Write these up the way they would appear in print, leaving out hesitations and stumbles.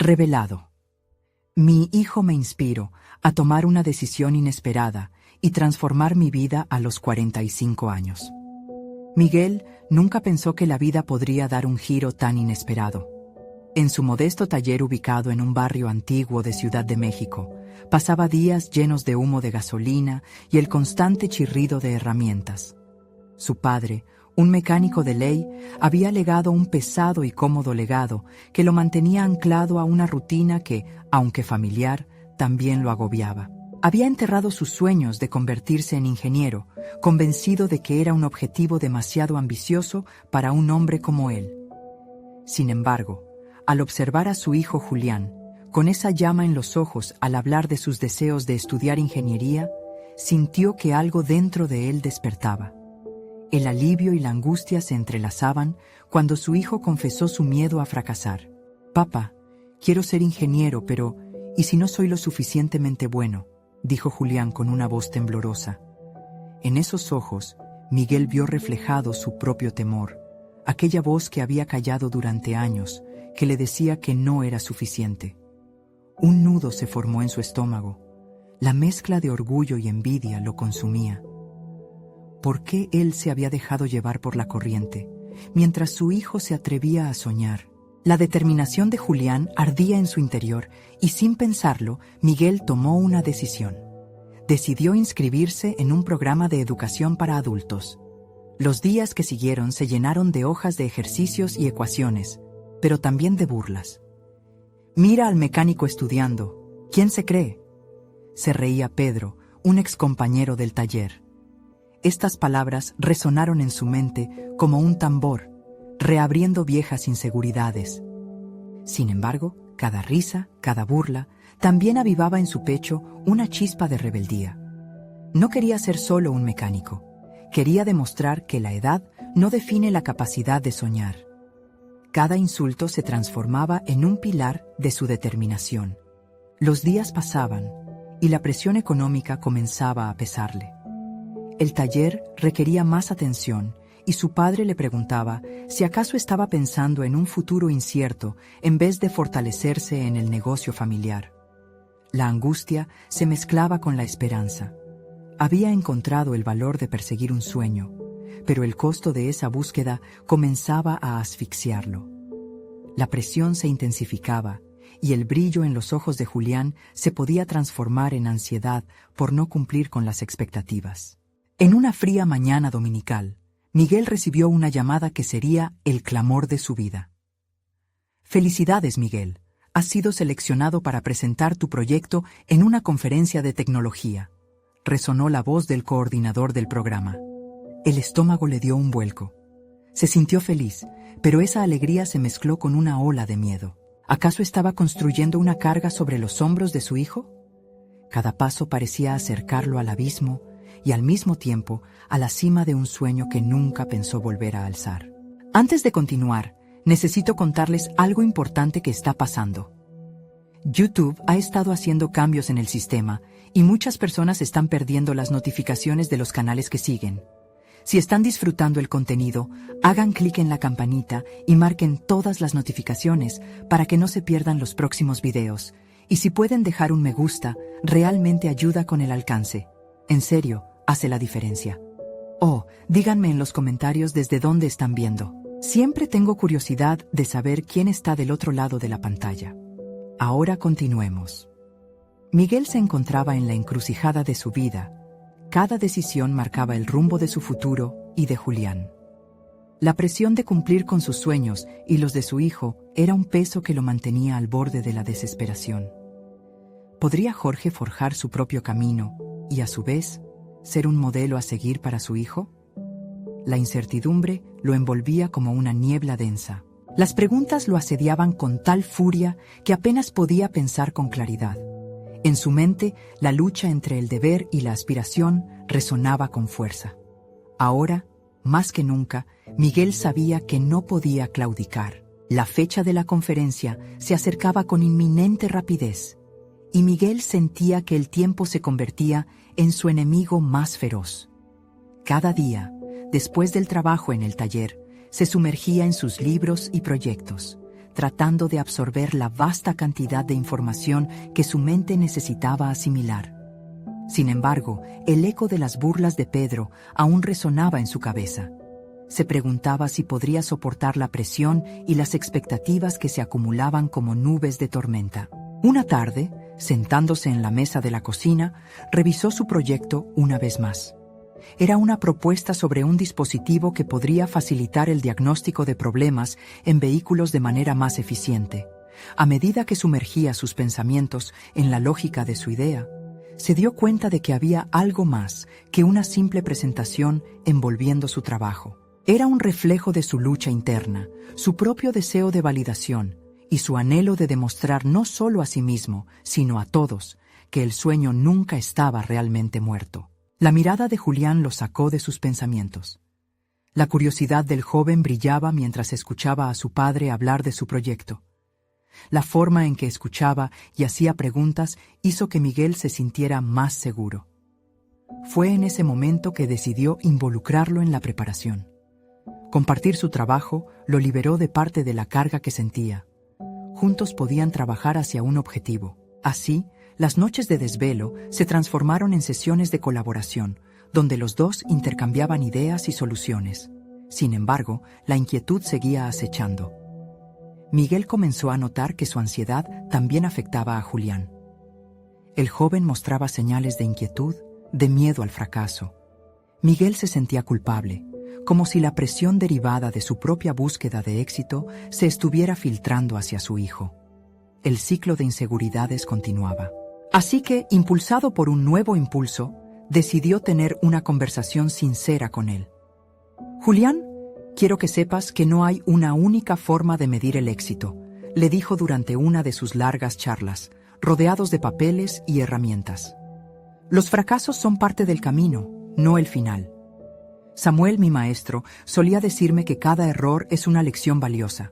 Revelado. Mi hijo me inspiró a tomar una decisión inesperada y transformar mi vida a los 45 años. Miguel nunca pensó que la vida podría dar un giro tan inesperado. En su modesto taller ubicado en un barrio antiguo de Ciudad de México, pasaba días llenos de humo de gasolina y el constante chirrido de herramientas. Su padre, un mecánico de ley, había legado un pesado y cómodo legado que lo mantenía anclado a una rutina que, aunque familiar, también lo agobiaba. Había enterrado sus sueños de convertirse en ingeniero, convencido de que era un objetivo demasiado ambicioso para un hombre como él. Sin embargo, al observar a su hijo Julián, con esa llama en los ojos al hablar de sus deseos de estudiar ingeniería, sintió que algo dentro de él despertaba. El alivio y la angustia se entrelazaban cuando su hijo confesó su miedo a fracasar. «Papá, quiero ser ingeniero, pero ¿y si no soy lo suficientemente bueno?», dijo Julián con una voz temblorosa. En esos ojos, Miguel vio reflejado su propio temor, aquella voz que había callado durante años, que le decía que no era suficiente. Un nudo se formó en su estómago. La mezcla de orgullo y envidia lo consumía. ¿Por qué él se había dejado llevar por la corriente, mientras su hijo se atrevía a soñar? La determinación de Julián ardía en su interior y sin pensarlo, Miguel tomó una decisión. Decidió inscribirse en un programa de educación para adultos. Los días que siguieron se llenaron de hojas de ejercicios y ecuaciones, pero también de burlas. «Mira al mecánico estudiando. ¿Quién se cree?», se reía Pedro, un excompañero del taller. Estas palabras resonaron en su mente como un tambor, reabriendo viejas inseguridades. Sin embargo, cada risa, cada burla, también avivaba en su pecho una chispa de rebeldía. No quería ser solo un mecánico. Quería demostrar que la edad no define la capacidad de soñar. Cada insulto se transformaba en un pilar de su determinación. Los días pasaban y la presión económica comenzaba a pesarle. El taller requería más atención y su padre le preguntaba si acaso estaba pensando en un futuro incierto en vez de fortalecerse en el negocio familiar. La angustia se mezclaba con la esperanza. Había encontrado el valor de perseguir un sueño, pero el costo de esa búsqueda comenzaba a asfixiarlo. La presión se intensificaba y el brillo en los ojos de Julián se podía transformar en ansiedad por no cumplir con las expectativas. En una fría mañana dominical, Miguel recibió una llamada que sería el clamor de su vida. «Felicidades, Miguel. Has sido seleccionado para presentar tu proyecto en una conferencia de tecnología», resonó la voz del coordinador del programa. El estómago le dio un vuelco. Se sintió feliz, pero esa alegría se mezcló con una ola de miedo. ¿Acaso estaba construyendo una carga sobre los hombros de su hijo? Cada paso parecía acercarlo al abismo y al mismo tiempo a la cima de un sueño que nunca pensó volver a alzar. Antes de continuar, necesito contarles algo importante que está pasando. YouTube ha estado haciendo cambios en el sistema y muchas personas están perdiendo las notificaciones de los canales que siguen. Si están disfrutando el contenido, hagan clic en la campanita y marquen todas las notificaciones para que no se pierdan los próximos videos. Y si pueden dejar un me gusta, realmente ayuda con el alcance. En serio, hace la diferencia. Oh, díganme en los comentarios desde dónde están viendo. Siempre tengo curiosidad de saber quién está del otro lado de la pantalla. Ahora continuemos. Miguel se encontraba en la encrucijada de su vida. Cada decisión marcaba el rumbo de su futuro y de Julián. La presión de cumplir con sus sueños y los de su hijo era un peso que lo mantenía al borde de la desesperación. ¿Podría Jorge forjar su propio camino y, a su vez, ser un modelo a seguir para su hijo? La incertidumbre lo envolvía como una niebla densa. Las preguntas lo asediaban con tal furia que apenas podía pensar con claridad. En su mente, la lucha entre el deber y la aspiración resonaba con fuerza. Ahora, más que nunca, Miguel sabía que no podía claudicar. La fecha de la conferencia se acercaba con inminente rapidez, y Miguel sentía que el tiempo se convertía en su enemigo más feroz. Cada día, después del trabajo en el taller, se sumergía en sus libros y proyectos, tratando de absorber la vasta cantidad de información que su mente necesitaba asimilar. Sin embargo, el eco de las burlas de Pedro aún resonaba en su cabeza. Se preguntaba si podría soportar la presión y las expectativas que se acumulaban como nubes de tormenta. Una tarde, sentándose en la mesa de la cocina, revisó su proyecto una vez más. Era una propuesta sobre un dispositivo que podría facilitar el diagnóstico de problemas en vehículos de manera más eficiente. A medida que sumergía sus pensamientos en la lógica de su idea, se dio cuenta de que había algo más que una simple presentación envolviendo su trabajo. Era un reflejo de su lucha interna, su propio deseo de validación y su anhelo de demostrar no solo a sí mismo, sino a todos, que el sueño nunca estaba realmente muerto. La mirada de Julián lo sacó de sus pensamientos. La curiosidad del joven brillaba mientras escuchaba a su padre hablar de su proyecto. La forma en que escuchaba y hacía preguntas hizo que Miguel se sintiera más seguro. Fue en ese momento que decidió involucrarlo en la preparación. Compartir su trabajo lo liberó de parte de la carga que sentía. Juntos podían trabajar hacia un objetivo. Así, las noches de desvelo se transformaron en sesiones de colaboración, donde los dos intercambiaban ideas y soluciones. Sin embargo, la inquietud seguía acechando. Miguel comenzó a notar que su ansiedad también afectaba a Julián. El joven mostraba señales de inquietud, de miedo al fracaso. Miguel se sentía culpable, como si la presión derivada de su propia búsqueda de éxito se estuviera filtrando hacia su hijo. El ciclo de inseguridades continuaba. Así que, impulsado por un nuevo impulso, decidió tener una conversación sincera con él. «Julián, quiero que sepas que no hay una única forma de medir el éxito», le dijo durante una de sus largas charlas, rodeados de papeles y herramientas. «Los fracasos son parte del camino, no el final. Samuel, mi maestro, solía decirme que cada error es una lección valiosa.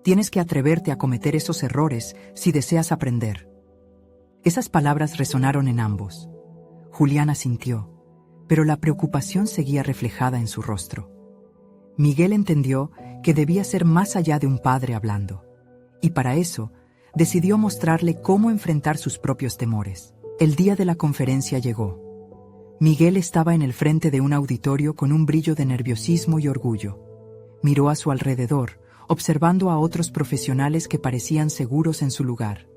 Tienes que atreverte a cometer esos errores si deseas aprender». Esas palabras resonaron en ambos. Julián asintió, pero la preocupación seguía reflejada en su rostro. Miguel entendió que debía ser más allá de un padre hablando, y para eso decidió mostrarle cómo enfrentar sus propios temores. El día de la conferencia llegó. Miguel estaba en el frente de un auditorio con un brillo de nerviosismo y orgullo. Miró a su alrededor, observando a otros profesionales que parecían seguros en su lugar.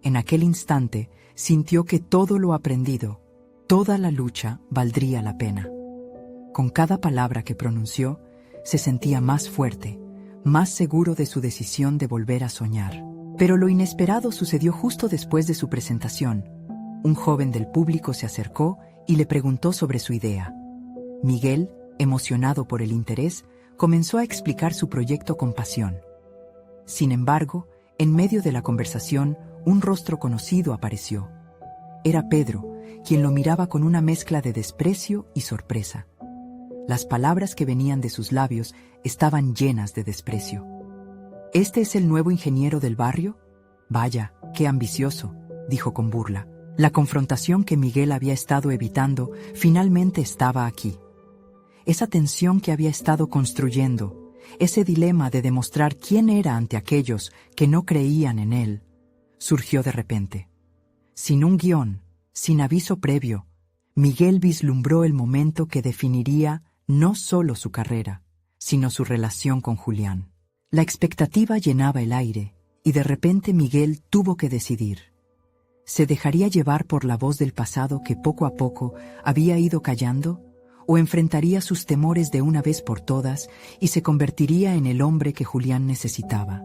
En aquel instante, sintió que todo lo aprendido, toda la lucha, valdría la pena. Con cada palabra que pronunció, se sentía más fuerte, más seguro de su decisión de volver a soñar. Pero lo inesperado sucedió justo después de su presentación. Un joven del público se acercó y le preguntó sobre su idea. Miguel, emocionado por el interés, comenzó a explicar su proyecto con pasión. Sin embargo, en medio de la conversación, un rostro conocido apareció. Era Pedro, quien lo miraba con una mezcla de desprecio y sorpresa. Las palabras que venían de sus labios estaban llenas de desprecio. «¿Este es el nuevo ingeniero del barrio? Vaya, qué ambicioso», dijo con burla. La confrontación que Miguel había estado evitando finalmente estaba aquí. Esa tensión que había estado construyendo, ese dilema de demostrar quién era ante aquellos que no creían en él, surgió de repente. Sin un guión, sin aviso previo, Miguel vislumbró el momento que definiría no solo su carrera, sino su relación con Julián. La expectativa llenaba el aire, y de repente Miguel tuvo que decidir. ¿Se dejaría llevar por la voz del pasado que poco a poco había ido callando? ¿O enfrentaría sus temores de una vez por todas y se convertiría en el hombre que Julián necesitaba?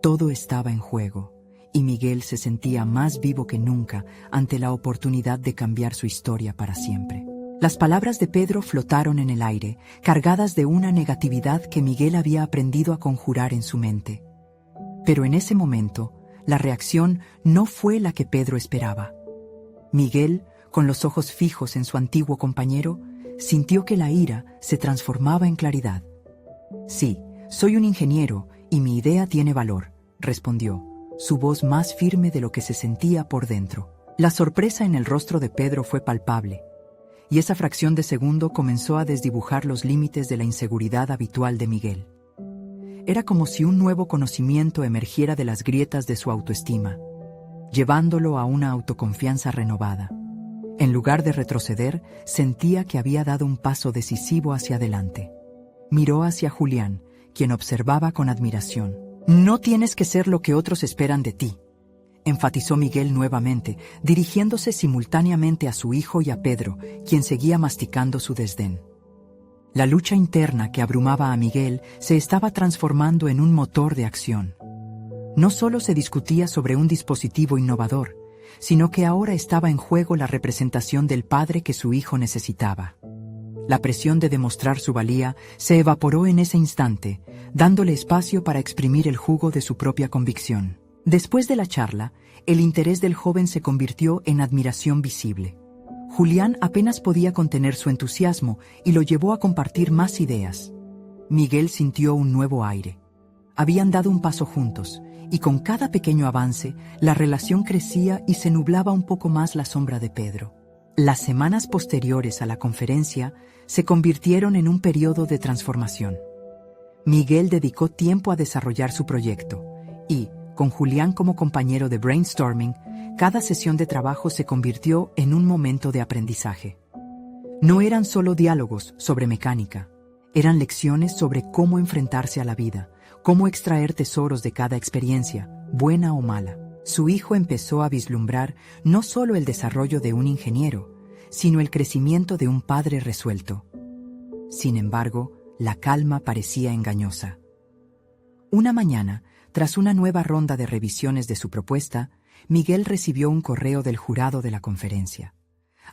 Todo estaba en juego, y Miguel se sentía más vivo que nunca ante la oportunidad de cambiar su historia para siempre. Las palabras de Pedro flotaron en el aire, cargadas de una negatividad que Miguel había aprendido a conjurar en su mente. Pero en ese momento, la reacción no fue la que Pedro esperaba. Miguel, con los ojos fijos en su antiguo compañero, sintió que la ira se transformaba en claridad. «Sí, soy un ingeniero y mi idea tiene valor», respondió, su voz más firme de lo que se sentía por dentro. La sorpresa en el rostro de Pedro fue palpable, y esa fracción de segundo comenzó a desdibujar los límites de la inseguridad habitual de Miguel. Era como si un nuevo conocimiento emergiera de las grietas de su autoestima, llevándolo a una autoconfianza renovada. En lugar de retroceder, sentía que había dado un paso decisivo hacia adelante. Miró hacia Julián, quien observaba con admiración. «No tienes que ser lo que otros esperan de ti», enfatizó Miguel nuevamente, dirigiéndose simultáneamente a su hijo y a Pedro, quien seguía masticando su desdén. La lucha interna que abrumaba a Miguel se estaba transformando en un motor de acción. No solo se discutía sobre un dispositivo innovador, sino que ahora estaba en juego la representación del padre que su hijo necesitaba. La presión de demostrar su valía se evaporó en ese instante, dándole espacio para exprimir el jugo de su propia convicción. Después de la charla, el interés del joven se convirtió en admiración visible. Julián apenas podía contener su entusiasmo y lo llevó a compartir más ideas. Miguel sintió un nuevo aire. Habían dado un paso juntos, y con cada pequeño avance, la relación crecía y se nublaba un poco más la sombra de Pedro. Las semanas posteriores a la conferencia se convirtieron en un periodo de transformación. Miguel dedicó tiempo a desarrollar su proyecto y, con Julián como compañero de brainstorming, cada sesión de trabajo se convirtió en un momento de aprendizaje. No eran solo diálogos sobre mecánica, eran lecciones sobre cómo enfrentarse a la vida, cómo extraer tesoros de cada experiencia, buena o mala. Su hijo empezó a vislumbrar no solo el desarrollo de un ingeniero, sino el crecimiento de un padre resuelto. Sin embargo, la calma parecía engañosa. Una mañana, tras una nueva ronda de revisiones de su propuesta, Miguel recibió un correo del jurado de la conferencia.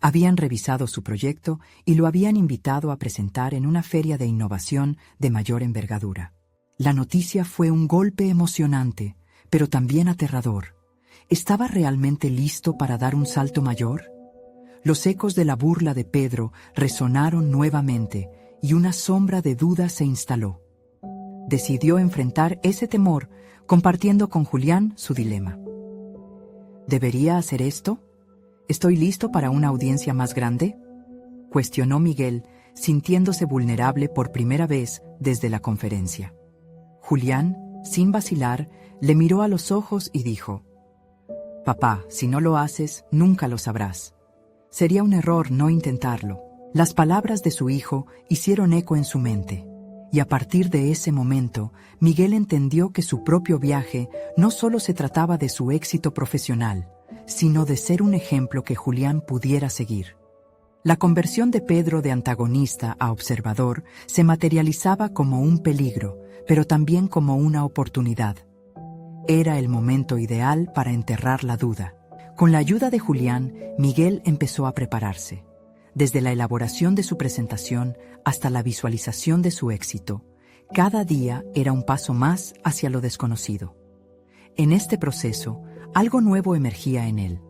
Habían revisado su proyecto y lo habían invitado a presentar en una feria de innovación de mayor envergadura. La noticia fue un golpe emocionante, pero también aterrador. ¿Estaba realmente listo para dar un salto mayor? Los ecos de la burla de Pedro resonaron nuevamente y una sombra de duda se instaló. Decidió enfrentar ese temor, compartiendo con Julián su dilema. ¿Debería hacer esto? ¿Estoy listo para una audiencia más grande?, cuestionó Miguel, sintiéndose vulnerable por primera vez desde la conferencia. Julián, sin vacilar, le miró a los ojos y dijo: «Papá, si no lo haces, nunca lo sabrás. Sería un error no intentarlo». Las palabras de su hijo hicieron eco en su mente, y a partir de ese momento, Miguel entendió que su propio viaje no solo se trataba de su éxito profesional, sino de ser un ejemplo que Julián pudiera seguir. La conversión de Pedro de antagonista a observador se materializaba como un peligro, pero también como una oportunidad. Era el momento ideal para enterrar la duda. Con la ayuda de Julián, Miguel empezó a prepararse. Desde la elaboración de su presentación hasta la visualización de su éxito, cada día era un paso más hacia lo desconocido. En este proceso, algo nuevo emergía en él.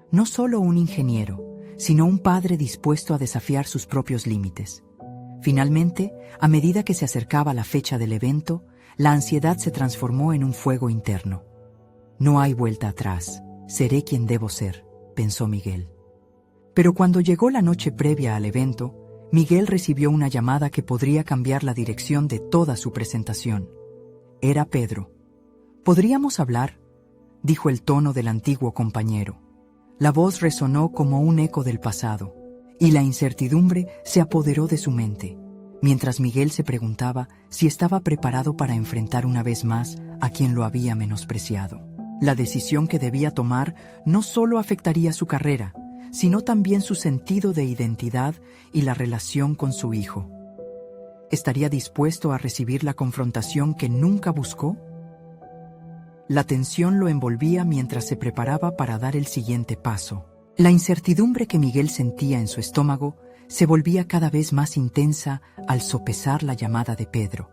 No solo un ingeniero, sino un padre dispuesto a desafiar sus propios límites. Finalmente, a medida que se acercaba la fecha del evento, la ansiedad se transformó en un fuego interno. «No hay vuelta atrás, seré quien debo ser», pensó Miguel. Pero cuando llegó la noche previa al evento, Miguel recibió una llamada que podría cambiar la dirección de toda su presentación. Era Pedro. «¿Podríamos hablar?», dijo el tono del antiguo compañero. La voz resonó como un eco del pasado, y la incertidumbre se apoderó de su mente, mientras Miguel se preguntaba si estaba preparado para enfrentar una vez más a quien lo había menospreciado. La decisión que debía tomar no solo afectaría su carrera, sino también su sentido de identidad y la relación con su hijo. ¿Estaría dispuesto a recibir la confrontación que nunca buscó? La tensión lo envolvía mientras se preparaba para dar el siguiente paso. La incertidumbre que Miguel sentía en su estómago se volvía cada vez más intensa al sopesar la llamada de Pedro.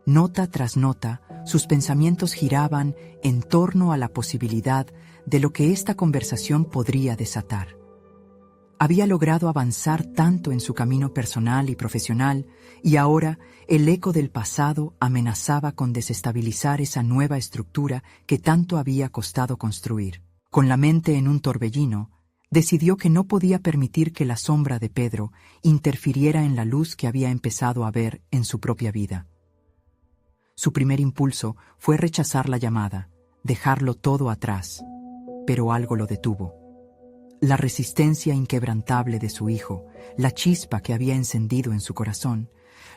Nota tras nota, sus pensamientos giraban en torno a la posibilidad de lo que esta conversación podría desatar. Había logrado avanzar tanto en su camino personal y profesional, y ahora el eco del pasado amenazaba con desestabilizar esa nueva estructura que tanto había costado construir. Con la mente en un torbellino, decidió que no podía permitir que la sombra de Pedro interfiriera en la luz que había empezado a ver en su propia vida. Su primer impulso fue rechazar la llamada, dejarlo todo atrás, pero algo lo detuvo. La resistencia inquebrantable de su hijo, la chispa que había encendido en su corazón,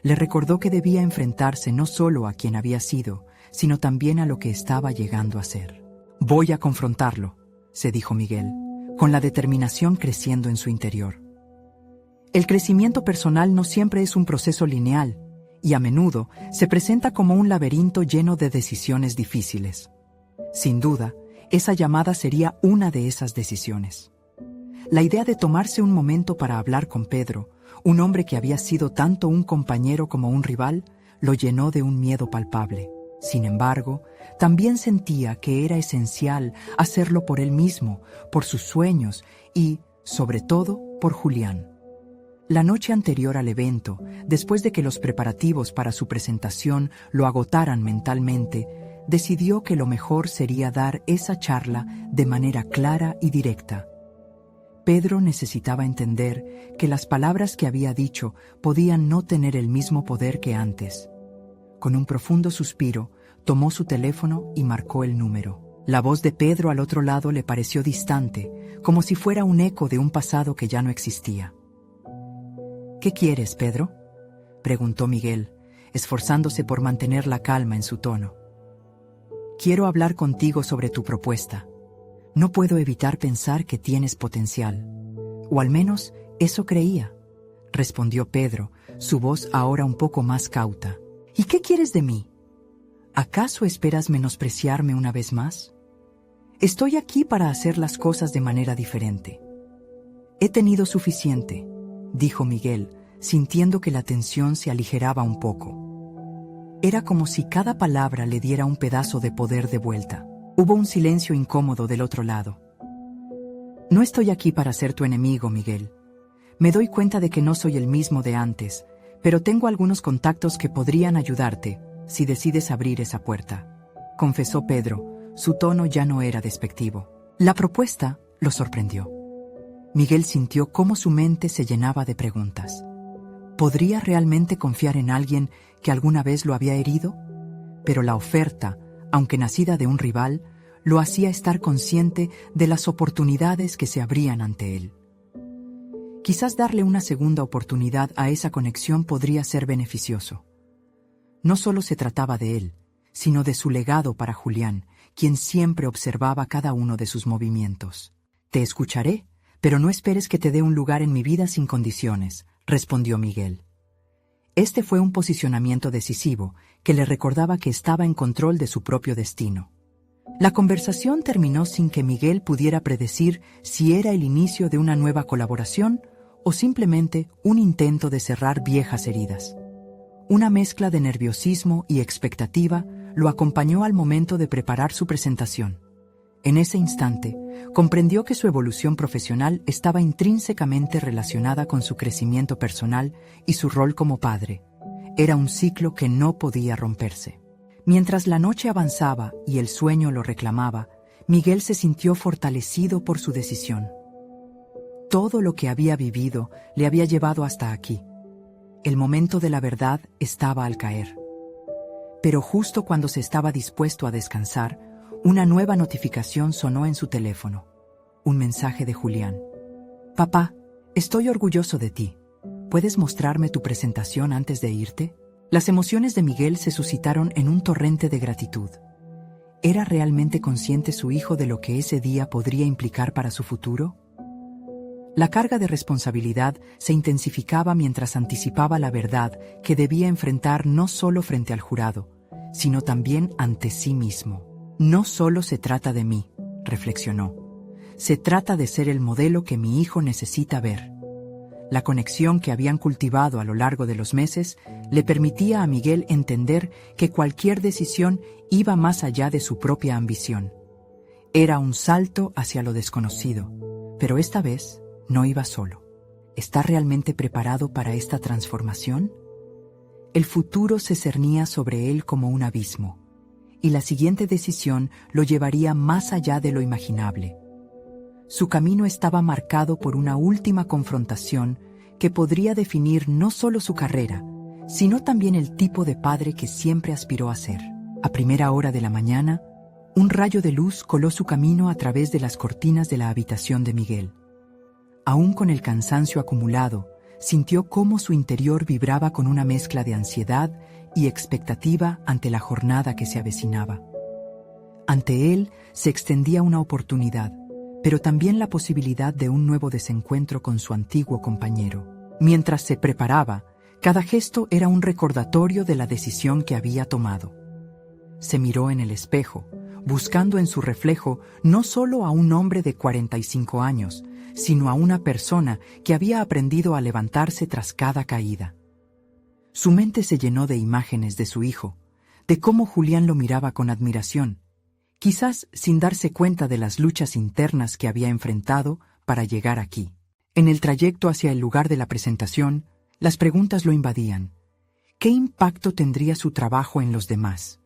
le recordó que debía enfrentarse no solo a quien había sido, sino también a lo que estaba llegando a ser. «Voy a confrontarlo», se dijo Miguel, con la determinación creciendo en su interior. El crecimiento personal no siempre es un proceso lineal, y a menudo se presenta como un laberinto lleno de decisiones difíciles. Sin duda, esa llamada sería una de esas decisiones. La idea de tomarse un momento para hablar con Pedro, un hombre que había sido tanto un compañero como un rival, lo llenó de un miedo palpable. Sin embargo, también sentía que era esencial hacerlo por él mismo, por sus sueños y, sobre todo, por Julián. La noche anterior al evento, después de que los preparativos para su presentación lo agotaran mentalmente, decidió que lo mejor sería dar esa charla de manera clara y directa. Pedro necesitaba entender que las palabras que había dicho podían no tener el mismo poder que antes. Con un profundo suspiro, tomó su teléfono y marcó el número. La voz de Pedro al otro lado le pareció distante, como si fuera un eco de un pasado que ya no existía. «¿Qué quieres, Pedro?», preguntó Miguel, esforzándose por mantener la calma en su tono. «Quiero hablar contigo sobre tu propuesta. No puedo evitar pensar que tienes potencial. O al menos eso creía», respondió Pedro, su voz ahora un poco más cauta. «¿Y qué quieres de mí? ¿Acaso esperas menospreciarme una vez más? Estoy aquí para hacer las cosas de manera diferente». «He tenido suficiente», dijo Miguel, sintiendo que la tensión se aligeraba un poco. Era como si cada palabra le diera un pedazo de poder de vuelta. Hubo un silencio incómodo del otro lado. «No estoy aquí para ser tu enemigo, Miguel. Me doy cuenta de que no soy el mismo de antes, pero tengo algunos contactos que podrían ayudarte si decides abrir esa puerta», confesó Pedro. Su tono ya no era despectivo. La propuesta lo sorprendió. Miguel sintió cómo su mente se llenaba de preguntas. ¿Podría realmente confiar en alguien que alguna vez lo había herido? Pero la oferta, aunque nacida de un rival, lo hacía estar consciente de las oportunidades que se abrían ante él. Quizás darle una segunda oportunidad a esa conexión podría ser beneficioso. No solo se trataba de él, sino de su legado para Julián, quien siempre observaba cada uno de sus movimientos. «Te escucharé, pero no esperes que te dé un lugar en mi vida sin condiciones», respondió Miguel. Este fue un posicionamiento decisivo que le recordaba que estaba en control de su propio destino. La conversación terminó sin que Miguel pudiera predecir si era el inicio de una nueva colaboración o simplemente un intento de cerrar viejas heridas. Una mezcla de nerviosismo y expectativa lo acompañó al momento de preparar su presentación. En ese instante, comprendió que su evolución profesional estaba intrínsecamente relacionada con su crecimiento personal y su rol como padre. Era un ciclo que no podía romperse. Mientras la noche avanzaba y el sueño lo reclamaba, Miguel se sintió fortalecido por su decisión. Todo lo que había vivido le había llevado hasta aquí. El momento de la verdad estaba al caer. Pero justo cuando se estaba dispuesto a descansar, una nueva notificación sonó en su teléfono. Un mensaje de Julián. «Papá, estoy orgulloso de ti. ¿Puedes mostrarme tu presentación antes de irte?». Las emociones de Miguel se suscitaron en un torrente de gratitud. ¿Era realmente consciente su hijo de lo que ese día podría implicar para su futuro? La carga de responsabilidad se intensificaba mientras anticipaba la verdad que debía enfrentar no solo frente al jurado, sino también ante sí mismo. «No solo se trata de mí», reflexionó. «Se trata de ser el modelo que mi hijo necesita ver». La conexión que habían cultivado a lo largo de los meses le permitía a Miguel entender que cualquier decisión iba más allá de su propia ambición. Era un salto hacia lo desconocido, pero esta vez no iba solo. ¿Está realmente preparado para esta transformación? El futuro se cernía sobre él como un abismo, y la siguiente decisión lo llevaría más allá de lo imaginable. Su camino estaba marcado por una última confrontación que podría definir no solo su carrera, sino también el tipo de padre que siempre aspiró a ser. A primera hora de la mañana, un rayo de luz coló su camino a través de las cortinas de la habitación de Miguel. Aún con el cansancio acumulado, sintió cómo su interior vibraba con una mezcla de ansiedad y expectativa ante la jornada que se avecinaba. Ante él se extendía una oportunidad, pero también la posibilidad de un nuevo desencuentro con su antiguo compañero. Mientras se preparaba, cada gesto era un recordatorio de la decisión que había tomado. Se miró en el espejo, buscando en su reflejo no solo a un hombre de 45 años, sino a una persona que había aprendido a levantarse tras cada caída. Su mente se llenó de imágenes de su hijo, de cómo Julián lo miraba con admiración, quizás sin darse cuenta de las luchas internas que había enfrentado para llegar aquí. En el trayecto hacia el lugar de la presentación, las preguntas lo invadían. ¿Qué impacto tendría su trabajo en los demás?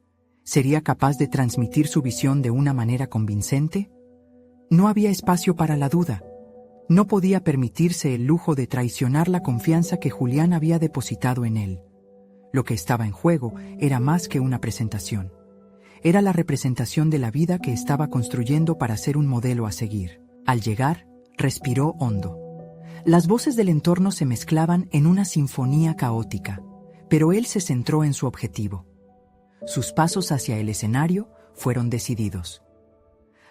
¿Sería capaz de transmitir su visión de una manera convincente? No había espacio para la duda. No podía permitirse el lujo de traicionar la confianza que Julián había depositado en él. Lo que estaba en juego era más que una presentación. Era la representación de la vida que estaba construyendo para ser un modelo a seguir. Al llegar, respiró hondo. Las voces del entorno se mezclaban en una sinfonía caótica, pero él se centró en su objetivo. Sus pasos hacia el escenario fueron decididos.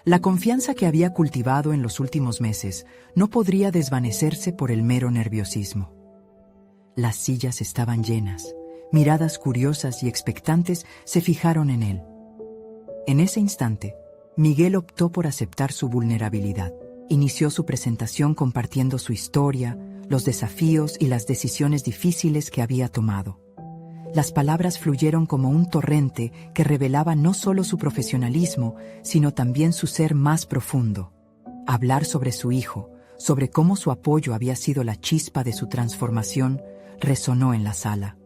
La confianza que había cultivado en los últimos meses no podría desvanecerse por el mero nerviosismo. Las sillas estaban llenas, miradas curiosas y expectantes se fijaron en él. En ese instante, Miguel optó por aceptar su vulnerabilidad. Inició su presentación compartiendo su historia, los desafíos y las decisiones difíciles que había tomado. Las palabras fluyeron como un torrente que revelaba no solo su profesionalismo, sino también su ser más profundo. Hablar sobre su hijo, sobre cómo su apoyo había sido la chispa de su transformación, resonó en la sala.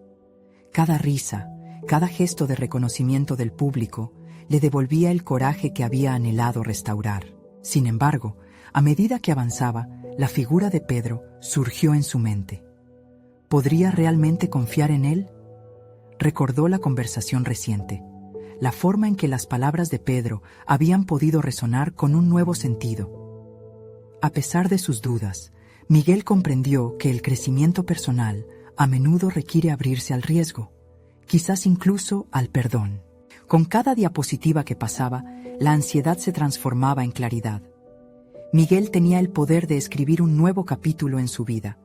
Cada risa, cada gesto de reconocimiento del público, le devolvía el coraje que había anhelado restaurar. Sin embargo, a medida que avanzaba, la figura de Pedro surgió en su mente. ¿Podría realmente confiar en él? Recordó la conversación reciente, la forma en que las palabras de Pedro habían podido resonar con un nuevo sentido. A pesar de sus dudas, Miguel comprendió que el crecimiento personal a menudo requiere abrirse al riesgo, quizás incluso al perdón. Con cada diapositiva que pasaba, la ansiedad se transformaba en claridad. Miguel tenía el poder de escribir un nuevo capítulo en su vida.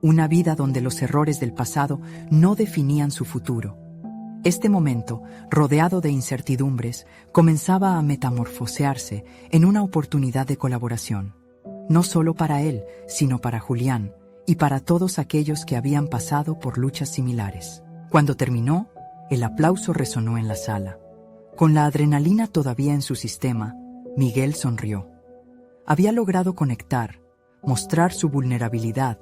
Una vida donde los errores del pasado no definían su futuro. Este momento, rodeado de incertidumbres, comenzaba a metamorfosearse en una oportunidad de colaboración. No solo para él, sino para Julián y para todos aquellos que habían pasado por luchas similares. Cuando terminó, el aplauso resonó en la sala. Con la adrenalina todavía en su sistema, Miguel sonrió. Había logrado conectar, mostrar su vulnerabilidad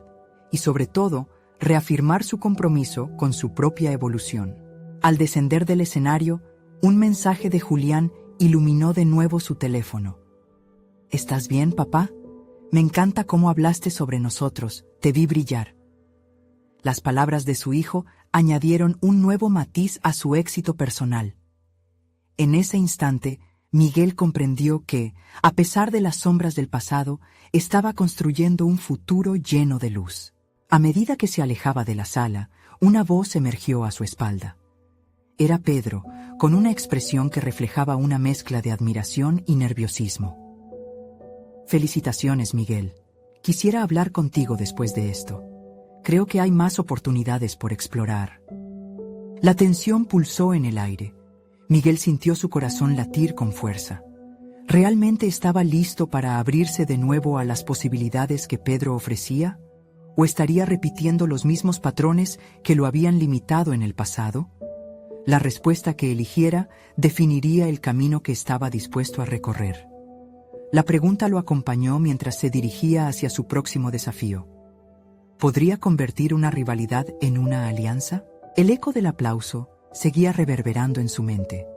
y, sobre todo, reafirmar su compromiso con su propia evolución. Al descender del escenario, un mensaje de Julián iluminó de nuevo su teléfono. ¿Estás bien, papá? Me encanta cómo hablaste sobre nosotros, te vi brillar. Las palabras de su hijo añadieron un nuevo matiz a su éxito personal. En ese instante, Miguel comprendió que, a pesar de las sombras del pasado, estaba construyendo un futuro lleno de luz. A medida que se alejaba de la sala, una voz emergió a su espalda. Era Pedro, con una expresión que reflejaba una mezcla de admiración y nerviosismo. Felicitaciones, Miguel. Quisiera hablar contigo después de esto. Creo que hay más oportunidades por explorar. La tensión pulsó en el aire. Miguel sintió su corazón latir con fuerza. ¿Realmente estaba listo para abrirse de nuevo a las posibilidades que Pedro ofrecía? ¿O estaría repitiendo los mismos patrones que lo habían limitado en el pasado? La respuesta que eligiera definiría el camino que estaba dispuesto a recorrer. La pregunta lo acompañó mientras se dirigía hacia su próximo desafío. ¿Podría convertir una rivalidad en una alianza? El eco del aplauso seguía reverberando en su mente,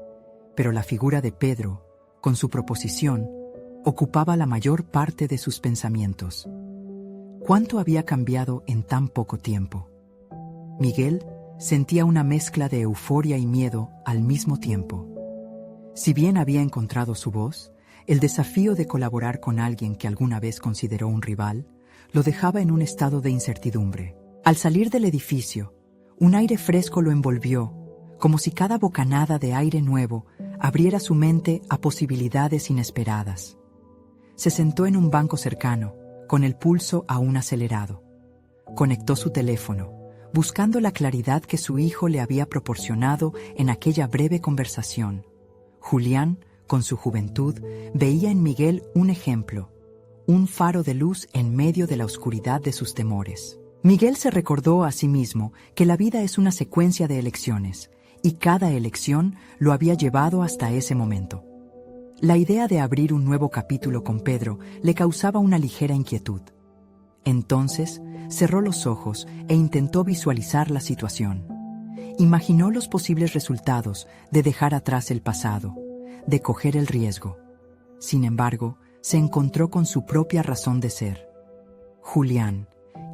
pero la figura de Pedro, con su proposición, ocupaba la mayor parte de sus pensamientos. ¿Cuánto había cambiado en tan poco tiempo? Miguel sentía una mezcla de euforia y miedo al mismo tiempo. Si bien había encontrado su voz, el desafío de colaborar con alguien que alguna vez consideró un rival lo dejaba en un estado de incertidumbre. Al salir del edificio, un aire fresco lo envolvió, como si cada bocanada de aire nuevo abriera su mente a posibilidades inesperadas. Se sentó en un banco cercano, con el pulso aún acelerado. Conectó su teléfono, buscando la claridad que su hijo le había proporcionado en aquella breve conversación. Julián, con su juventud, veía en Miguel un ejemplo, un faro de luz en medio de la oscuridad de sus temores. Miguel se recordó a sí mismo que la vida es una secuencia de elecciones, y cada elección lo había llevado hasta ese momento. La idea de abrir un nuevo capítulo con Pedro le causaba una ligera inquietud. Entonces, cerró los ojos e intentó visualizar la situación. Imaginó los posibles resultados de dejar atrás el pasado, de coger el riesgo. Sin embargo, se encontró con su propia razón de ser. Julián,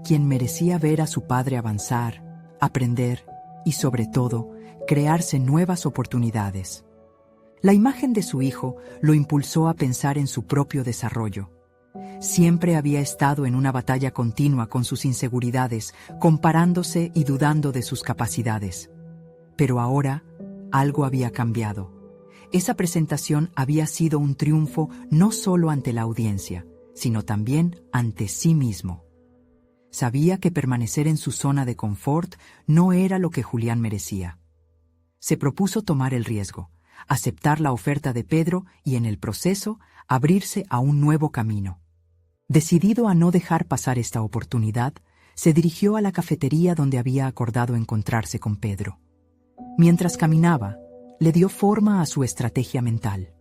quien merecía ver a su padre avanzar, aprender y, sobre todo, crearse nuevas oportunidades. La imagen de su hijo lo impulsó a pensar en su propio desarrollo. Siempre había estado en una batalla continua con sus inseguridades, comparándose y dudando de sus capacidades. Pero ahora, algo había cambiado. Esa presentación había sido un triunfo no solo ante la audiencia, sino también ante sí mismo. Sabía que permanecer en su zona de confort no era lo que Julián merecía. Se propuso tomar el riesgo, aceptar la oferta de Pedro y, en el proceso, abrirse a un nuevo camino. Decidido a no dejar pasar esta oportunidad, se dirigió a la cafetería donde había acordado encontrarse con Pedro. Mientras caminaba, le dio forma a su estrategia mental.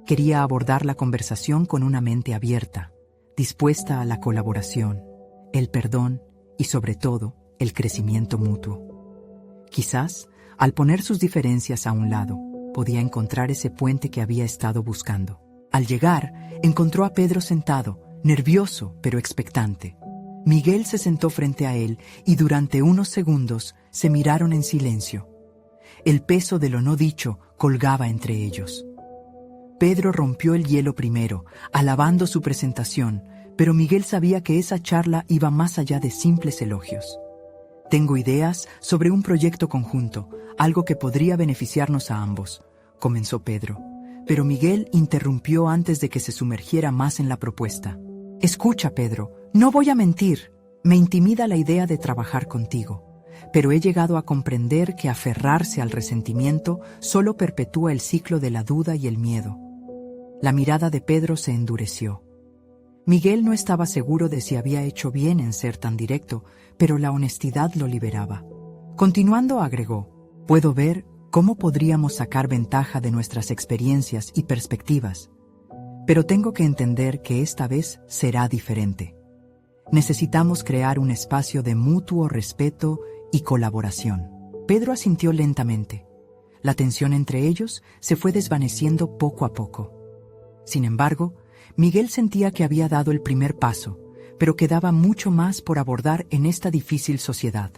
Quería abordar la conversación con una mente abierta, dispuesta a la colaboración, el perdón y, sobre todo, el crecimiento mutuo. Quizás, al poner sus diferencias a un lado, podía encontrar ese puente que había estado buscando. Al llegar, encontró a Pedro sentado, nervioso pero expectante. Miguel se sentó frente a él y durante unos segundos se miraron en silencio. El peso de lo no dicho colgaba entre ellos. Pedro rompió el hielo primero, alabando su presentación, pero Miguel sabía que esa charla iba más allá de simples elogios. «Tengo ideas sobre un proyecto conjunto, algo que podría beneficiarnos a ambos», comenzó Pedro, pero Miguel interrumpió antes de que se sumergiera más en la propuesta. «Escucha, Pedro, no voy a mentir, me intimida la idea de trabajar contigo, pero he llegado a comprender que aferrarse al resentimiento solo perpetúa el ciclo de la duda y el miedo». La mirada de Pedro se endureció. Miguel no estaba seguro de si había hecho bien en ser tan directo, pero la honestidad lo liberaba. Continuando, agregó: «Puedo ver cómo podríamos sacar ventaja de nuestras experiencias y perspectivas, pero tengo que entender que esta vez será diferente. Necesitamos crear un espacio de mutuo respeto y colaboración». Pedro asintió lentamente. La tensión entre ellos se fue desvaneciendo poco a poco. Sin embargo, Miguel sentía que había dado el primer paso, pero quedaba mucho más por abordar en esta difícil sociedad.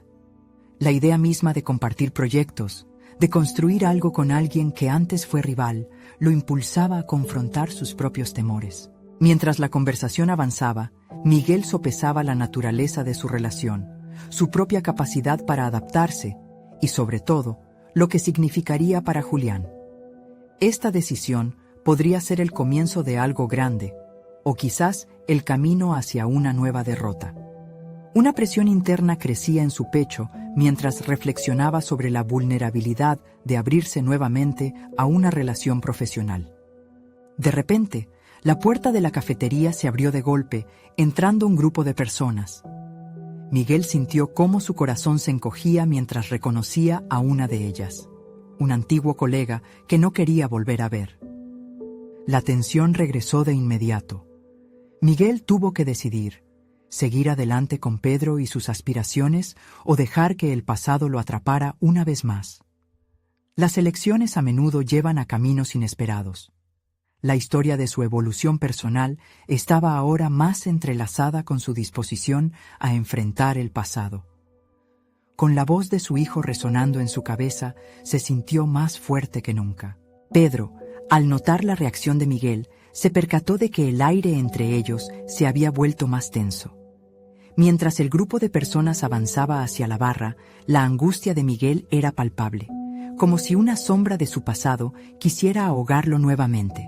La idea misma de compartir proyectos, de construir algo con alguien que antes fue rival, lo impulsaba a confrontar sus propios temores. Mientras la conversación avanzaba, Miguel sopesaba la naturaleza de su relación, su propia capacidad para adaptarse y, sobre todo, lo que significaría para Julián. Esta decisión podría ser el comienzo de algo grande, o quizás el camino hacia una nueva derrota. Una presión interna crecía en su pecho mientras reflexionaba sobre la vulnerabilidad de abrirse nuevamente a una relación profesional. De repente, la puerta de la cafetería se abrió de golpe, entrando un grupo de personas. Miguel sintió cómo su corazón se encogía mientras reconocía a una de ellas, un antiguo colega que no quería volver a ver. La tensión regresó de inmediato. Miguel tuvo que decidir: seguir adelante con Pedro y sus aspiraciones o dejar que el pasado lo atrapara una vez más. Las elecciones a menudo llevan a caminos inesperados. La historia de su evolución personal estaba ahora más entrelazada con su disposición a enfrentar el pasado. con la voz de su hijo resonando en su cabeza, se sintió más fuerte que nunca. Pedro, al notar la reacción de Miguel, se percató de que el aire entre ellos se había vuelto más tenso. Mientras el grupo de personas avanzaba hacia la barra, la angustia de Miguel era palpable, como si una sombra de su pasado quisiera ahogarlo nuevamente.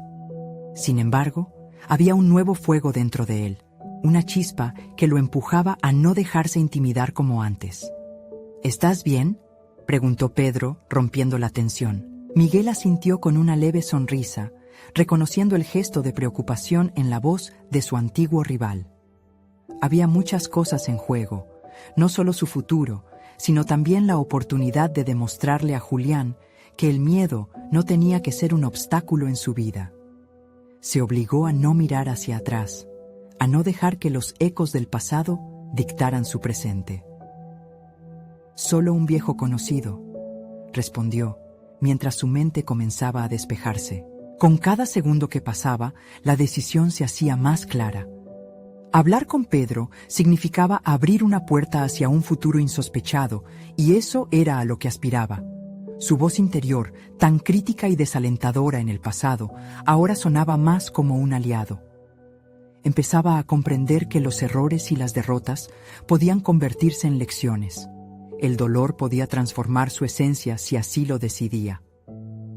Sin embargo, había un nuevo fuego dentro de él, una chispa que lo empujaba a no dejarse intimidar como antes. ¿Estás bien?, preguntó Pedro, rompiendo la tensión. Miguel asintió con una leve sonrisa, reconociendo el gesto de preocupación en la voz de su antiguo rival. Había muchas cosas en juego, no solo su futuro, sino también la oportunidad de demostrarle a Julián que el miedo no tenía que ser un obstáculo en su vida. Se obligó a no mirar hacia atrás, a no dejar que los ecos del pasado dictaran su presente. «Solo un viejo conocido», respondió, mientras su mente comenzaba a despejarse. Con cada segundo que pasaba, la decisión se hacía más clara. Hablar con Pedro significaba abrir una puerta hacia un futuro insospechado, y eso era a lo que aspiraba. Su voz interior, tan crítica y desalentadora en el pasado, ahora sonaba más como un aliado. Empezaba a comprender que los errores y las derrotas podían convertirse en lecciones. El dolor podía transformar su esencia si así lo decidía.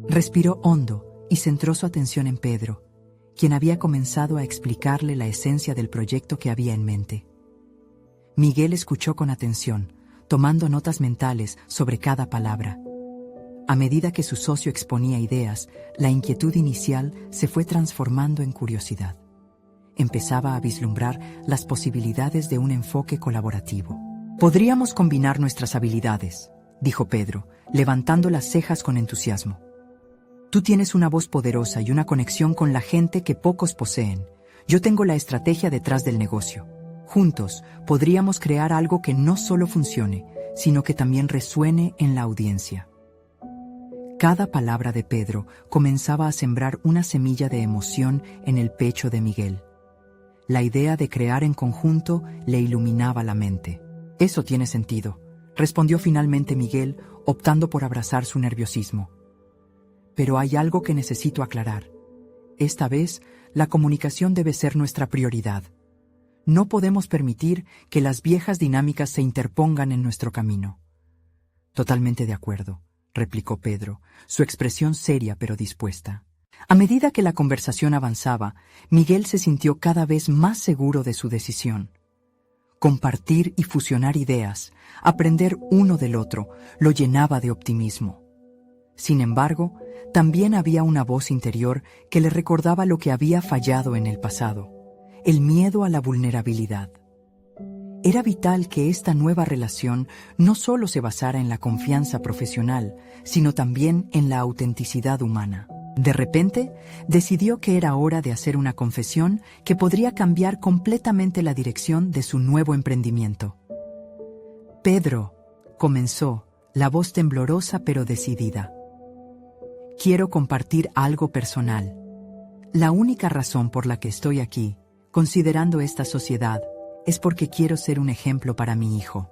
Respiró hondo y centró su atención en Pedro, quien había comenzado a explicarle la esencia del proyecto que había en mente. Miguel escuchó con atención, tomando notas mentales sobre cada palabra. A medida que su socio exponía ideas, la inquietud inicial se fue transformando en curiosidad. Empezaba a vislumbrar las posibilidades de un enfoque colaborativo. «Podríamos combinar nuestras habilidades», dijo Pedro, levantando las cejas con entusiasmo. «Tú tienes una voz poderosa y una conexión con la gente que pocos poseen. Yo tengo la estrategia detrás del negocio. Juntos podríamos crear algo que no solo funcione, sino que también resuene en la audiencia». Cada palabra de Pedro comenzaba a sembrar una semilla de emoción en el pecho de Miguel. La idea de crear en conjunto le iluminaba la mente. «Eso tiene sentido», respondió finalmente Miguel, optando por abrazar su nerviosismo. «Pero hay algo que necesito aclarar. Esta vez, la comunicación debe ser nuestra prioridad. No podemos permitir que las viejas dinámicas se interpongan en nuestro camino». «Totalmente de acuerdo», replicó Pedro, su expresión seria pero dispuesta. A medida que la conversación avanzaba, Miguel se sintió cada vez más seguro de su decisión. Compartir y fusionar ideas, aprender uno del otro, lo llenaba de optimismo. Sin embargo, también había una voz interior que le recordaba lo que había fallado en el pasado, el miedo a la vulnerabilidad. Era vital que esta nueva relación no solo se basara en la confianza profesional, sino también en la autenticidad humana. De repente, decidió que era hora de hacer una confesión que podría cambiar completamente la dirección de su nuevo emprendimiento. «Pedro», comenzó, la voz temblorosa pero decidida. «Quiero compartir algo personal. La única razón por la que estoy aquí, considerando esta sociedad, es porque quiero ser un ejemplo para mi hijo.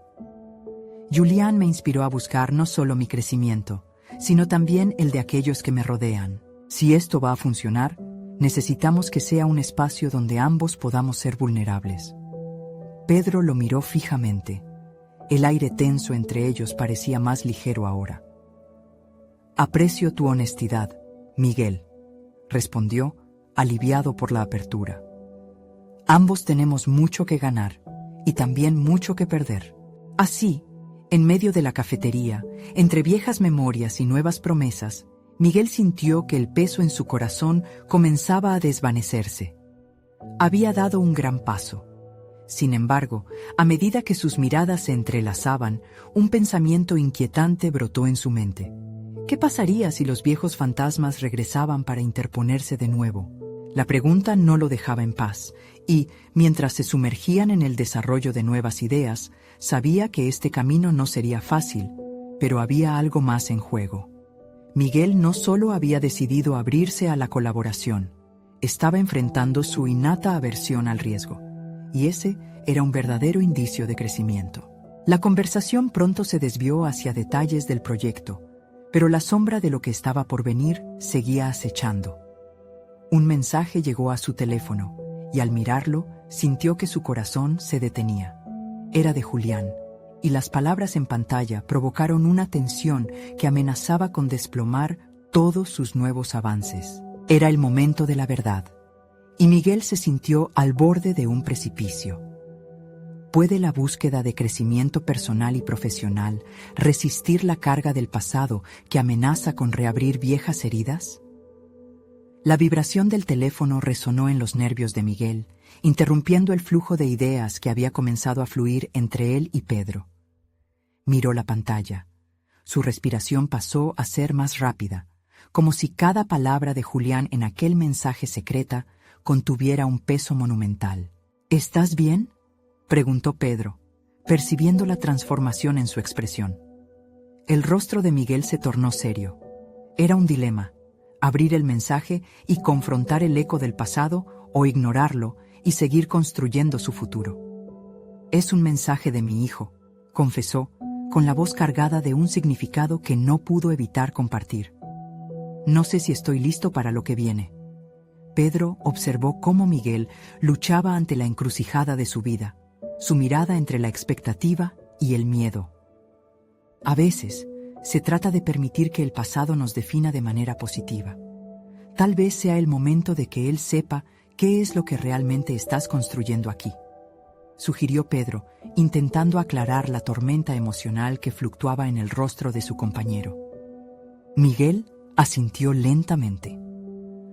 Julián me inspiró a buscar no solo mi crecimiento, sino también el de aquellos que me rodean. Si esto va a funcionar, necesitamos que sea un espacio donde ambos podamos ser vulnerables». Pedro lo miró fijamente. El aire tenso entre ellos parecía más ligero ahora. «Aprecio tu honestidad, Miguel», respondió, aliviado por la apertura. «Ambos tenemos mucho que ganar y también mucho que perder». Así, en medio de la cafetería, entre viejas memorias y nuevas promesas, Miguel sintió que el peso en su corazón comenzaba a desvanecerse. Había dado un gran paso. Sin embargo, a medida que sus miradas se entrelazaban, un pensamiento inquietante brotó en su mente. ¿Qué pasaría si los viejos fantasmas regresaban para interponerse de nuevo? La pregunta no lo dejaba en paz, y, mientras se sumergían en el desarrollo de nuevas ideas, sabía que este camino no sería fácil, pero había algo más en juego. Miguel no solo había decidido abrirse a la colaboración, estaba enfrentando su innata aversión al riesgo, y ese era un verdadero indicio de crecimiento. La conversación pronto se desvió hacia detalles del proyecto, pero la sombra de lo que estaba por venir seguía acechando. Un mensaje llegó a su teléfono, y al mirarlo, sintió que su corazón se detenía. Era de Julián, y las palabras en pantalla provocaron una tensión que amenazaba con desplomar todos sus nuevos avances. Era el momento de la verdad, y Miguel se sintió al borde de un precipicio. ¿Puede la búsqueda de crecimiento personal y profesional resistir la carga del pasado que amenaza con reabrir viejas heridas? La vibración del teléfono resonó en los nervios de Miguel, interrumpiendo el flujo de ideas que había comenzado a fluir entre él y Pedro. Miró la pantalla. Su respiración pasó a ser más rápida, como si cada palabra de Julián en aquel mensaje secreta contuviera un peso monumental. ¿Estás bien?, preguntó Pedro, percibiendo la transformación en su expresión. El rostro de Miguel se tornó serio. Era un dilema: abrir el mensaje y confrontar el eco del pasado, o ignorarlo y seguir construyendo su futuro. «Es un mensaje de mi hijo», confesó, con la voz cargada de un significado que no pudo evitar compartir. «No sé si estoy listo para lo que viene». Pedro observó cómo Miguel luchaba ante la encrucijada de su vida, su mirada entre la expectativa y el miedo. A veces, se trata de permitir que el pasado nos defina de manera positiva. Tal vez sea el momento de que él sepa qué es lo que realmente estás construyendo aquí, sugirió Pedro, intentando aclarar la tormenta emocional que fluctuaba en el rostro de su compañero. Miguel asintió lentamente.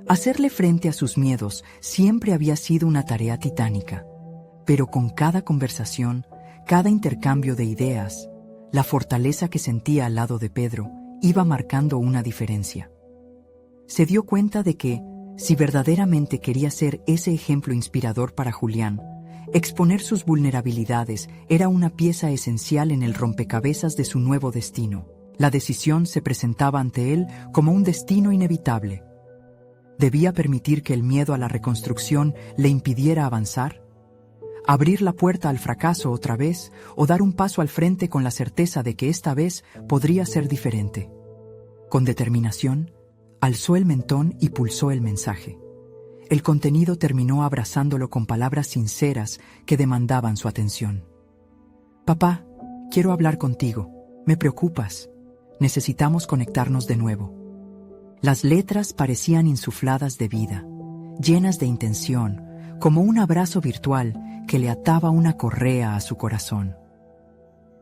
Hacerle frente a sus miedos siempre había sido una tarea titánica, pero con cada conversación, cada intercambio de ideas, la fortaleza que sentía al lado de Pedro iba marcando una diferencia. Se dio cuenta de que, si verdaderamente quería ser ese ejemplo inspirador para Julián, exponer sus vulnerabilidades era una pieza esencial en el rompecabezas de su nuevo destino. La decisión se presentaba ante él como un destino inevitable. ¿Debía permitir que el miedo a la reconstrucción le impidiera avanzar? ¿Abrir la puerta al fracaso otra vez o dar un paso al frente con la certeza de que esta vez podría ser diferente? Con determinación, alzó el mentón y pulsó el mensaje. El contenido terminó abrazándolo con palabras sinceras que demandaban su atención. «Papá, quiero hablar contigo. Me preocupas. Necesitamos conectarnos de nuevo». Las letras parecían insufladas de vida, llenas de intención, como un abrazo virtual que le ataba una correa a su corazón.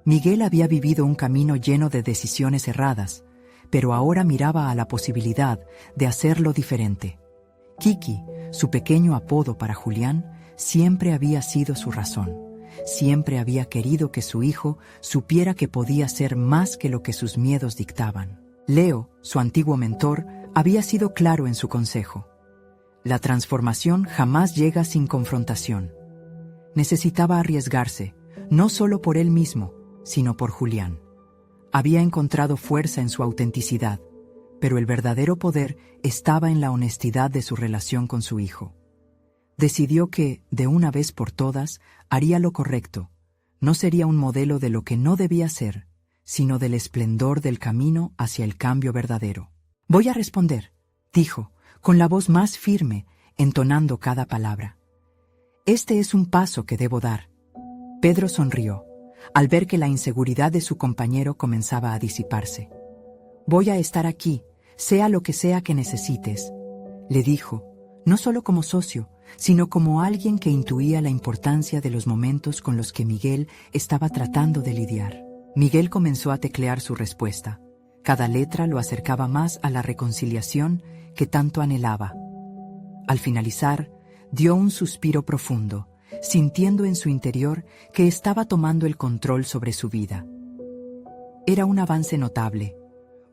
Miguel había vivido un camino lleno de decisiones erradas, pero ahora miraba a la posibilidad de hacerlo diferente. Kiki, su pequeño apodo para Julián, siempre había sido su razón. Siempre había querido que su hijo supiera que podía ser más que lo que sus miedos dictaban. Leo, su antiguo mentor, había sido claro en su consejo. La transformación jamás llega sin confrontación. Necesitaba arriesgarse, no solo por él mismo, sino por Julián. Había encontrado fuerza en su autenticidad, pero el verdadero poder estaba en la honestidad de su relación con su hijo. Decidió que, de una vez por todas, haría lo correcto. No sería un modelo de lo que no debía ser, sino del esplendor del camino hacia el cambio verdadero. «Voy a responder», dijo, con la voz más firme, entonando cada palabra. «Este es un paso que debo dar». Pedro sonrió, al ver que la inseguridad de su compañero comenzaba a disiparse. «Voy a estar aquí, sea lo que sea que necesites», le dijo, no solo como socio, sino como alguien que intuía la importancia de los momentos con los que Miguel estaba tratando de lidiar. Miguel comenzó a teclear su respuesta. Cada letra lo acercaba más a la reconciliación que tanto anhelaba. Al finalizar, dio un suspiro profundo, sintiendo en su interior que estaba tomando el control sobre su vida. Era un avance notable,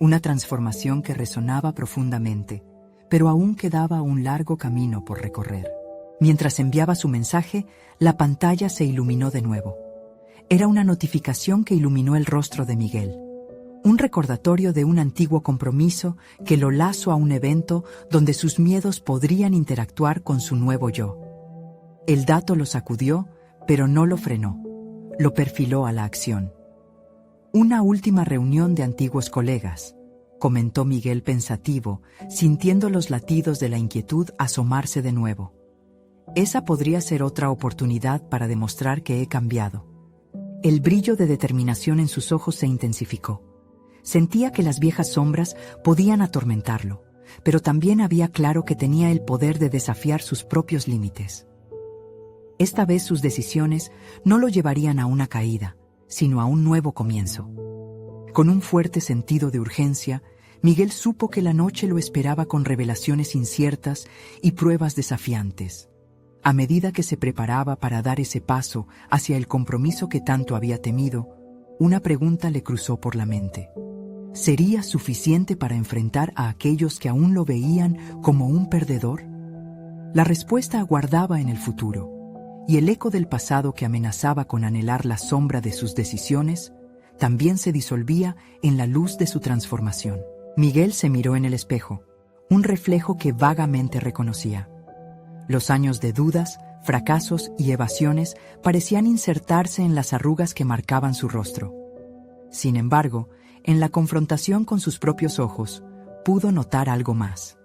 una transformación que resonaba profundamente, pero aún quedaba un largo camino por recorrer. Mientras enviaba su mensaje, la pantalla se iluminó de nuevo. Era una notificación que iluminó el rostro de Miguel. Un recordatorio de un antiguo compromiso que lo lazó a un evento donde sus miedos podrían interactuar con su nuevo yo. El dato lo sacudió, pero no lo frenó. lo perfiló a la acción. «Una última reunión de antiguos colegas», comentó Miguel pensativo, sintiendo los latidos de la inquietud asomarse de nuevo. «Esa podría ser otra oportunidad para demostrar que he cambiado». El brillo de determinación en sus ojos se intensificó. Sentía que las viejas sombras podían atormentarlo, pero también había claro que tenía el poder de desafiar sus propios límites. Esta vez sus decisiones no lo llevarían a una caída, sino a un nuevo comienzo. Con un fuerte sentido de urgencia, Miguel supo que la noche lo esperaba con revelaciones inciertas y pruebas desafiantes. A medida que se preparaba para dar ese paso hacia el compromiso que tanto había temido, una pregunta le cruzó por la mente. ¿Sería suficiente para enfrentar a aquellos que aún lo veían como un perdedor? La respuesta aguardaba en el futuro, y el eco del pasado que amenazaba con anhelar la sombra de sus decisiones también se disolvía en la luz de su transformación. Miguel se miró en el espejo, un reflejo que vagamente reconocía. Los años de dudas, fracasos y evasiones parecían insertarse en las arrugas que marcaban su rostro. Sin embargo, en la confrontación con sus propios ojos, pudo notar algo más.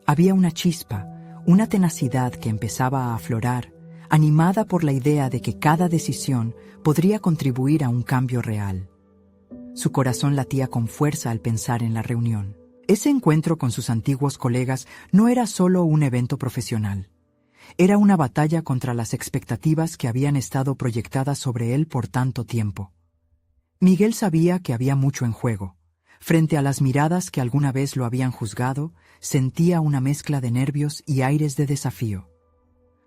Había una chispa, una tenacidad que empezaba a aflorar, animada por la idea de que cada decisión podría contribuir a un cambio real. Su corazón latía con fuerza al pensar en la reunión. Ese encuentro con sus antiguos colegas no era solo un evento profesional. Era una batalla contra las expectativas que habían estado proyectadas sobre él por tanto tiempo. Miguel sabía que había mucho en juego. Frente a las miradas que alguna vez lo habían juzgado, sentía una mezcla de nervios y aires de desafío.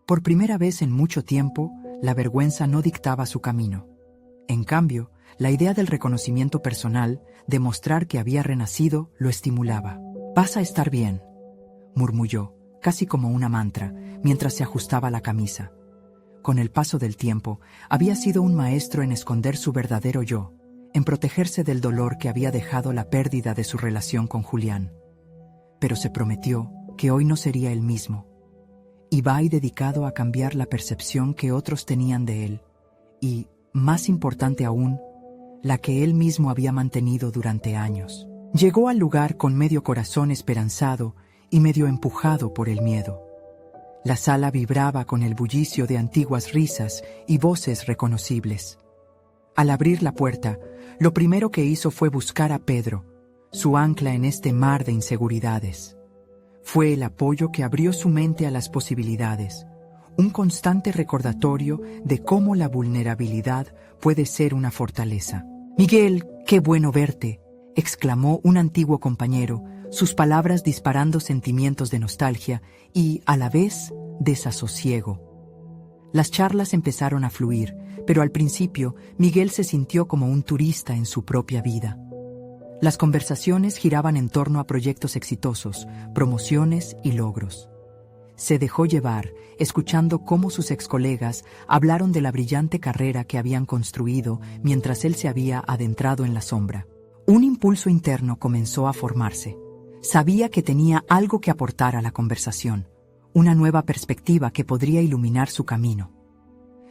Por primera vez en mucho tiempo, la vergüenza no dictaba su camino. En cambio, la idea del reconocimiento personal, de mostrar que había renacido, lo estimulaba. «Vas a estar bien», murmulló, casi como una mantra, mientras se ajustaba la camisa. Con el paso del tiempo, había sido un maestro en esconder su verdadero yo, en protegerse del dolor que había dejado la pérdida de su relación con Julián. Pero se prometió que hoy no sería el mismo. Iba dedicado a cambiar la percepción que otros tenían de él, y, más importante aún, la que él mismo había mantenido durante años. Llegó al lugar con medio corazón esperanzado y medio empujado por el miedo. La sala vibraba con el bullicio de antiguas risas y voces reconocibles. Al abrir la puerta, lo primero que hizo fue buscar a Pedro, su ancla en este mar de inseguridades. Fue el apoyo que abrió su mente a las posibilidades, un constante recordatorio de cómo la vulnerabilidad puede ser una fortaleza. «Miguel, qué bueno verte», exclamó un antiguo compañero, sus palabras disparando sentimientos de nostalgia y, a la vez, desasosiego. Las charlas empezaron a fluir, pero al principio Miguel se sintió como un turista en su propia vida. Las conversaciones giraban en torno a proyectos exitosos, promociones y logros. Se dejó llevar, escuchando cómo sus excolegas hablaron de la brillante carrera que habían construido mientras él se había adentrado en la sombra. Un impulso interno comenzó a formarse. Sabía que tenía algo que aportar a la conversación, una nueva perspectiva que podría iluminar su camino.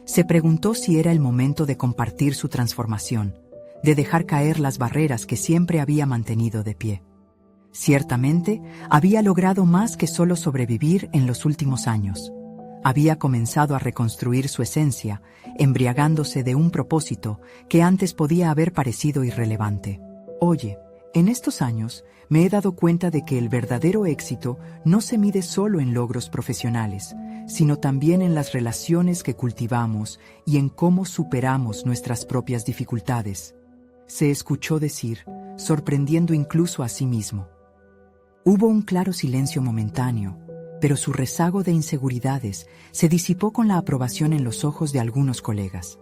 Se preguntó si era el momento de compartir su transformación, de dejar caer las barreras que siempre había mantenido de pie. Ciertamente, había logrado más que solo sobrevivir en los últimos años. Había comenzado a reconstruir su esencia, embriagándose de un propósito que antes podía haber parecido irrelevante. «Oye, en estos años me he dado cuenta de que el verdadero éxito no se mide solo en logros profesionales, sino también en las relaciones que cultivamos y en cómo superamos nuestras propias dificultades», se escuchó decir, sorprendiendo incluso a sí mismo. Hubo un claro silencio momentáneo, pero su rezago de inseguridades se disipó con la aprobación en los ojos de algunos colegas.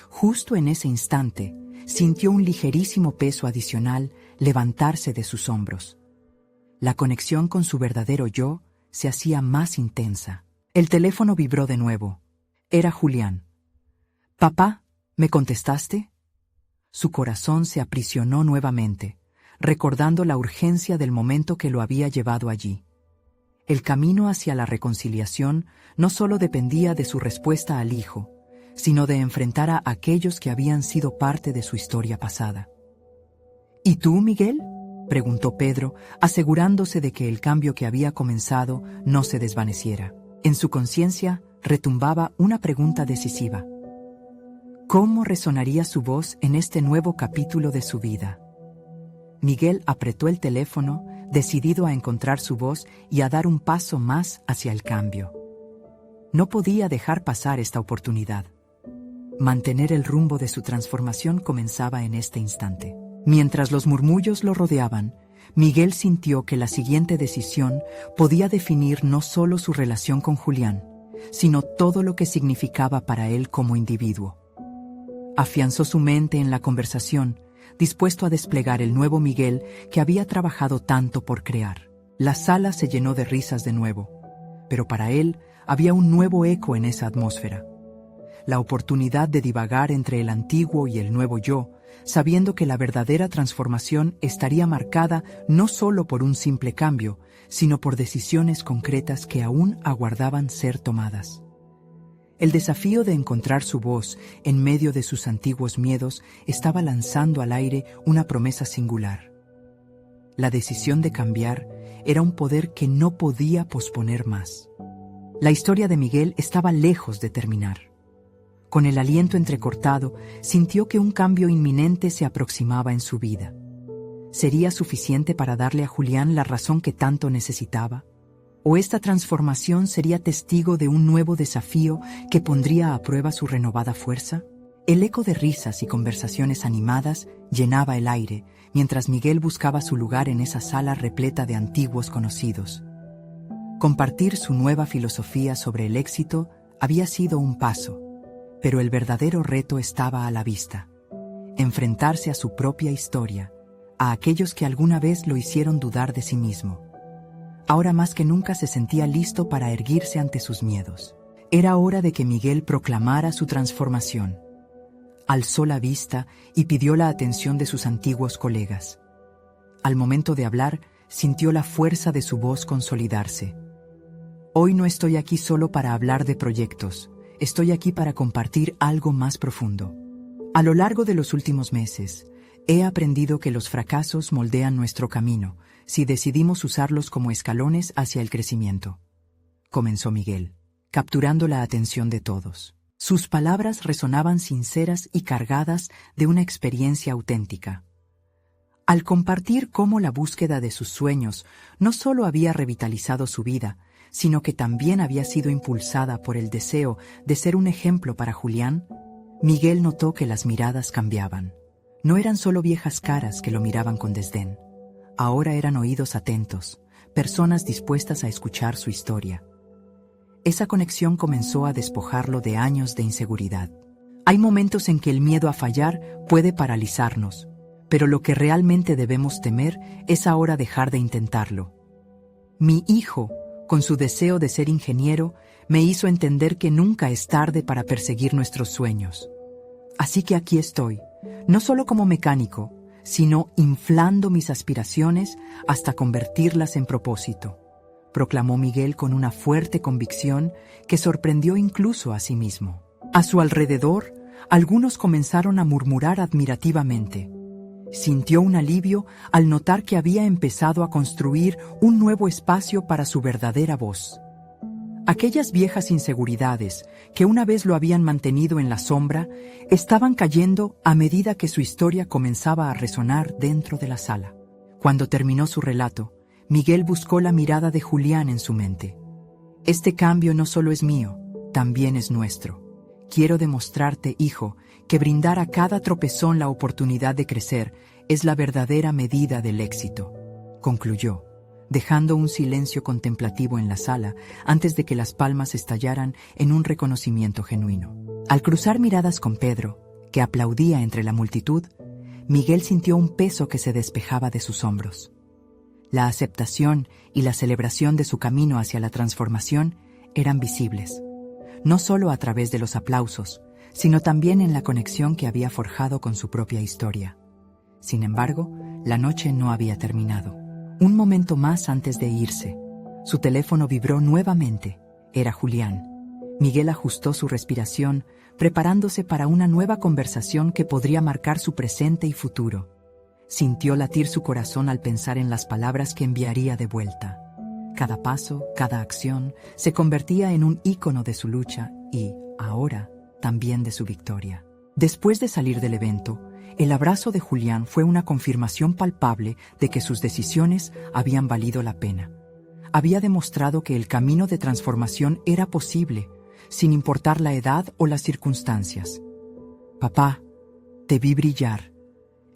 Justo en ese instante, sintió un ligerísimo peso adicional levantarse de sus hombros. La conexión con su verdadero yo se hacía más intensa. El teléfono vibró de nuevo. Era Julián. «Papá, ¿me contestaste?». Su corazón se aprisionó nuevamente, recordando la urgencia del momento que lo había llevado allí. El camino hacia la reconciliación no solo dependía de su respuesta al hijo, sino de enfrentar a aquellos que habían sido parte de su historia pasada. ¿Y tú, Miguel?, preguntó Pedro, asegurándose de que el cambio que había comenzado no se desvaneciera. En su conciencia retumbaba una pregunta decisiva. ¿Cómo resonaría su voz en este nuevo capítulo de su vida? Miguel apretó el teléfono, decidido a encontrar su voz y a dar un paso más hacia el cambio. No podía dejar pasar esta oportunidad. Mantener el rumbo de su transformación comenzaba en este instante. Mientras los murmullos lo rodeaban, Miguel sintió que la siguiente decisión podía definir no solo su relación con Julián, sino todo lo que significaba para él como individuo. Afianzó su mente en la conversación, dispuesto a desplegar el nuevo Miguel que había trabajado tanto por crear. La sala se llenó de risas de nuevo, pero para él había un nuevo eco en esa atmósfera. La oportunidad de divagar entre el antiguo y el nuevo yo, sabiendo que la verdadera transformación estaría marcada no solo por un simple cambio, sino por decisiones concretas que aún aguardaban ser tomadas. El desafío de encontrar su voz en medio de sus antiguos miedos estaba lanzando al aire una promesa singular. La decisión de cambiar era un poder que no podía posponer más. La historia de Miguel estaba lejos de terminar. Con el aliento entrecortado, sintió que un cambio inminente se aproximaba en su vida. ¿Sería suficiente para darle a Julián la razón que tanto necesitaba? ¿O esta transformación sería testigo de un nuevo desafío que pondría a prueba su renovada fuerza? El eco de risas y conversaciones animadas llenaba el aire, mientras Miguel buscaba su lugar en esa sala repleta de antiguos conocidos. Compartir su nueva filosofía sobre el éxito había sido un paso, pero el verdadero reto estaba a la vista: enfrentarse a su propia historia, a aquellos que alguna vez lo hicieron dudar de sí mismo. Ahora más que nunca se sentía listo para erguirse ante sus miedos. Era hora de que Miguel proclamara su transformación. Alzó la vista y pidió la atención de sus antiguos colegas. Al momento de hablar, sintió la fuerza de su voz consolidarse. Hoy no estoy aquí solo para hablar de proyectos, estoy aquí para compartir algo más profundo. A lo largo de los últimos meses, he aprendido que los fracasos moldean nuestro camino, si decidimos usarlos como escalones hacia el crecimiento. Comenzó Miguel, capturando la atención de todos. Sus palabras resonaban sinceras y cargadas de una experiencia auténtica. Al compartir cómo la búsqueda de sus sueños no solo había revitalizado su vida, sino que también había sido impulsada por el deseo de ser un ejemplo para Julián, Miguel notó que las miradas cambiaban. No eran solo viejas caras que lo miraban con desdén. Ahora eran oídos atentos, personas dispuestas a escuchar su historia. Esa conexión comenzó a despojarlo de años de inseguridad. Hay momentos en que el miedo a fallar puede paralizarnos, pero lo que realmente debemos temer es ahora dejar de intentarlo. Mi hijo, con su deseo de ser ingeniero, me hizo entender que nunca es tarde para perseguir nuestros sueños. Así que aquí estoy, no solo como mecánico, sino inflando mis aspiraciones hasta convertirlas en propósito, proclamó Miguel con una fuerte convicción que sorprendió incluso a sí mismo. A su alrededor, algunos comenzaron a murmurar admirativamente. Sintió un alivio al notar que había empezado a construir un nuevo espacio para su verdadera voz. Aquellas viejas inseguridades que una vez lo habían mantenido en la sombra estaban cayendo a medida que su historia comenzaba a resonar dentro de la sala. Cuando terminó su relato, Miguel buscó la mirada de Julián en su mente. Este cambio no solo es mío, también es nuestro. Quiero demostrarte, hijo, que brindar a cada tropezón la oportunidad de crecer es la verdadera medida del éxito, concluyó, dejando un silencio contemplativo en la sala antes de que las palmas estallaran en un reconocimiento genuino. Al cruzar miradas con Pedro, que aplaudía entre la multitud, Miguel sintió un peso que se despejaba de sus hombros. La aceptación y la celebración de su camino hacia la transformación eran visibles, no solo a través de los aplausos, sino también en la conexión que había forjado con su propia historia. Sin embargo, la noche no había terminado. Un momento más antes de irse, su teléfono vibró nuevamente. Era Julián. Miguel ajustó su respiración, preparándose para una nueva conversación que podría marcar su presente y futuro. Sintió latir su corazón al pensar en las palabras que enviaría de vuelta. Cada paso, cada acción, se convertía en un ícono de su lucha y, ahora, también de su victoria. Después de salir del evento, el abrazo de Julián fue una confirmación palpable de que sus decisiones habían valido la pena. Había demostrado que el camino de transformación era posible, sin importar la edad o las circunstancias. «Papá, te vi brillar.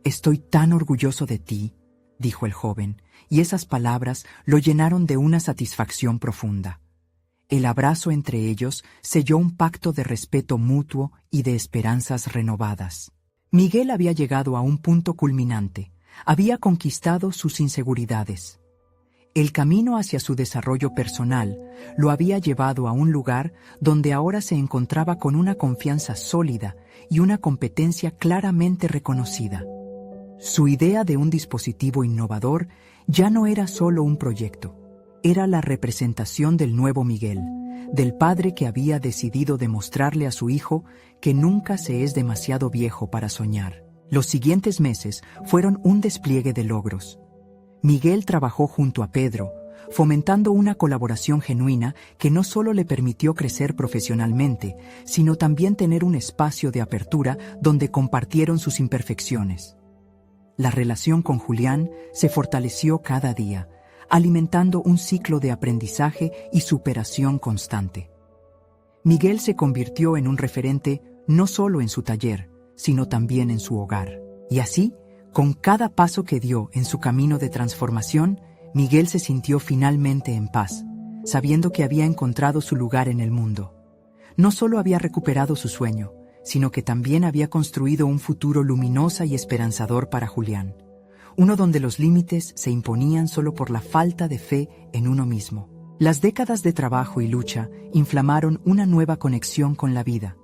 Estoy tan orgulloso de ti», dijo el joven, y esas palabras lo llenaron de una satisfacción profunda. El abrazo entre ellos selló un pacto de respeto mutuo y de esperanzas renovadas. Miguel había llegado a un punto culminante. Había conquistado sus inseguridades. El camino hacia su desarrollo personal lo había llevado a un lugar donde ahora se encontraba con una confianza sólida y una competencia claramente reconocida. Su idea de un dispositivo innovador ya no era solo un proyecto, era la representación del nuevo Miguel, del padre que había decidido demostrarle a su hijo que nunca se es demasiado viejo para soñar. Los siguientes meses fueron un despliegue de logros. Miguel trabajó junto a Pedro, fomentando una colaboración genuina que no solo le permitió crecer profesionalmente, sino también tener un espacio de apertura donde compartieron sus imperfecciones. La relación con Julián se fortaleció cada día, alimentando un ciclo de aprendizaje y superación constante. Miguel se convirtió en un referente no solo en su taller, sino también en su hogar. Y así, con cada paso que dio en su camino de transformación, Miguel se sintió finalmente en paz, sabiendo que había encontrado su lugar en el mundo. No solo había recuperado su sueño, sino que también había construido un futuro luminoso y esperanzador para Julián, uno donde los límites se imponían solo por la falta de fe en uno mismo. Las décadas de trabajo y lucha inflamaron una nueva conexión con la vida.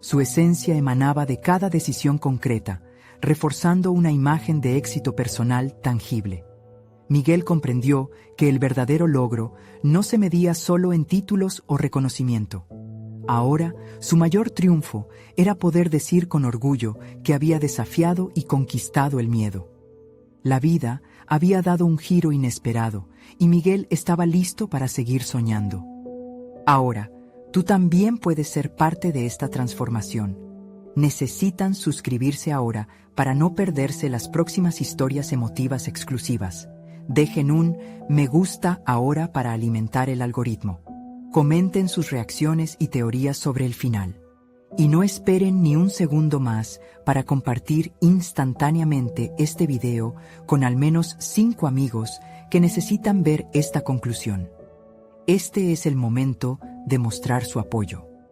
Su esencia emanaba de cada decisión concreta, reforzando una imagen de éxito personal tangible. Miguel comprendió que el verdadero logro no se medía solo en títulos o reconocimiento. Ahora, su mayor triunfo era poder decir con orgullo que había desafiado y conquistado el miedo. La vida había dado un giro inesperado y Miguel estaba listo para seguir soñando. Ahora, tú también puedes ser parte de esta transformación. Necesitan suscribirse ahora para no perderse las próximas historias emotivas exclusivas. Dejen un me gusta ahora para alimentar el algoritmo. Comenten sus reacciones y teorías sobre el final. Y no esperen ni un segundo más para compartir instantáneamente este video con al menos 5 amigos que necesitan ver esta conclusión. Este es el momento de mostrar su apoyo.